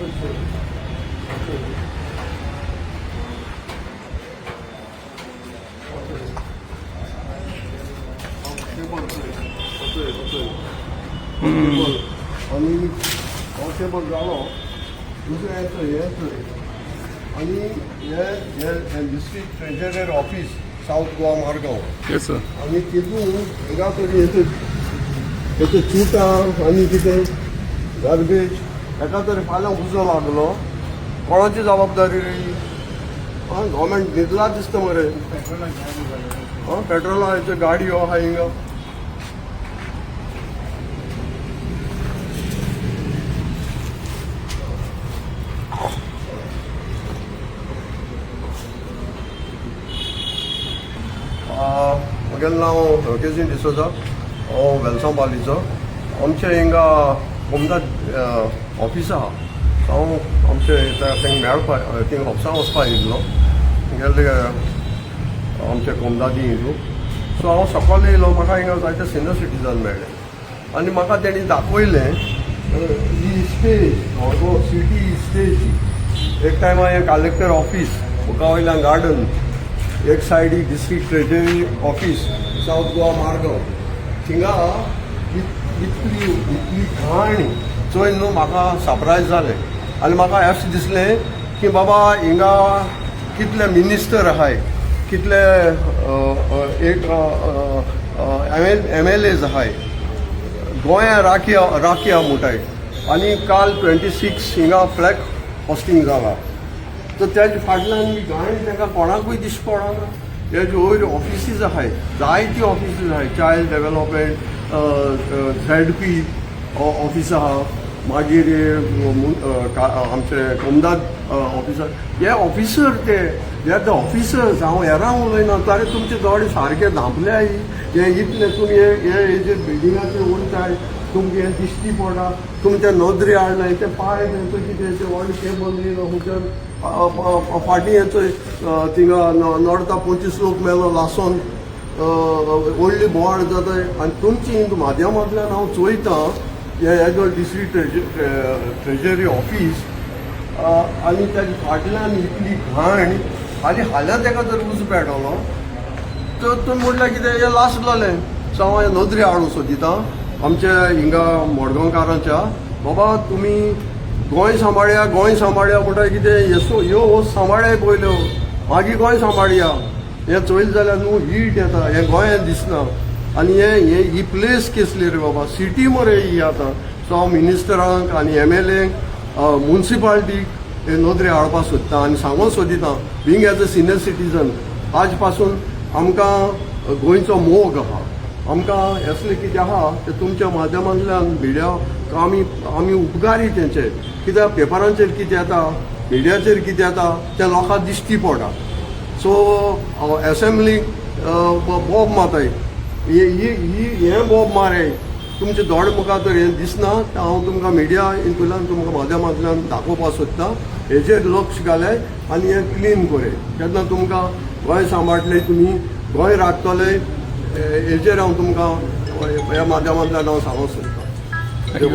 आणि टेबल जालो दुसरें हें आणि हे district treasurer office south Goa Margao yes sir. आणि तितून हिंगा तरी हेचे चुटां आनी कितें गार्बेज हेका तरी फाल्यां उजो लागलो. कोणाची जबाबदारी रे? गव्हर्मेंट न्हिदला दिसता मरे. पेट्रोलाच्यो गाडयो आहा हिंगा. म्हगेलें नांव केजी डिसोजा. हांव वेलसांव पालीचो. आमचे हिंगा कोमदाद ऑफिस आहा. हांव आमचे थिंग मेळपाक थिंग ऑफिसां वचपाक येयल्लो. गेले आमचे कोमदादी हितू. सो हांव सकयल येयलो. म्हाका हिंगा जायते सिनियर सिटीजन मेळ्ळे आनी म्हाका तेणी दाखयलें ही स्टेज सिटी स्टेज. एक टायमार हें कलेक्टर ऑफिस मुखा वयल्यान गार्डन, एक सायडीक district treasury office south Goa Margao. थिंगा इतली घाण चोय न्हू. म्हाका सरप्रायज जालें आनी म्हाका अशें दिसलें की बाबा हिंगा कितले मिनिस्टर आहाय, कितले एक MLAs आहाय, गोंया राखया मुठाय. आनी काल 26 हिंगा फ्लॅग होस्टिंग जाला. तर त्याच्या फाटल्यान घाण ताका कोणाकूय दिश्ट पडना. हेजे वयर ऑफिसीस आहाय, जायती ऑफिसीस आहाय. चायल्ड डेव्हलपमेंट ZP ऑफिस आहा, मागीर आमचे कोमदाद ऑफिसर. हे ऑफिसर ते ऑफिसर्स हांव हेरांक उलयना. तारे तुमचे दोळे सारके धांपल्याय. हे इतले तुमी हेजे बिल्डिंगाचेर उरताय, तुमकां हें दिश्टी पडा. तुमचे नदरे हाडलाय ते पांय तेंचो कितें ते व्हड टेबल खंयच्यान फाटीं हेचो थिंगा नॉर्था 25 लोक मेलो लासोन व्हडली बोवाड जाताय. आनी तुमची हिंदू माध्यमांतल्यान हांव चोयतां हेजो डिस्ट्रिक्ट ट्रेजरी ऑफिस आनी ताच्या फाटल्यान इतली घाण. आनी हाल्यां ताका जर उजो पेटलो तर तुमी म्हटल्यार कितें हें लास्ट जालें. सो हांव हे नदरे हाडूं सोदितां आमच्या हिंगा मडगांवकारांच्या. बाबा तुमी गोंय सांबाळया म्हणटा कितें ह्यो सांबाळ्याय पयल्यो मागीर गोंय सांबाळया. हें चोयलें जाल्यार न्हू हीट येता. हें गोंयांत दिसना. आनी ही प्लेस कसली रे बाबा, सिटी मरे ही आतां. सो हांव मिनिस्टरांक आनी MLAक म्युन्सिपाल्टीक हे नदरे हाडपाक सोदतां आनी सांगूंक सोदितां being as a senior citizen आज पासून आमकां गोंयचो मोग आहा. आमकां असलें कितें आहा तें तुमच्या माध्यमांतल्यान मिडिया आमी उपकारी तेंचे. कित्याक पेपरांचेर कितें येता, मिडियाचेर कितें येता तें लोकांक दिश्टी पडा. सो असेंब्लीक बॉब माताय हें बॉब मारे तुमचे दोळे मुखार तर हें दिसना. हांव तुमकां मिडिया हितूंतल्यान तुमकां माध्यमांतल्यान दाखोवपाक सोदतां. हेजेर लक्ष घालाय आनी हें क्लीन करे. तेन्ना तुमकां गोंय सांबाळटले, तुमी गोंय राखतले. हेजेर हांव तुमकां ह्या माध्यमांतल्यान हांव सांगूंक सोदतां. थँक्यू.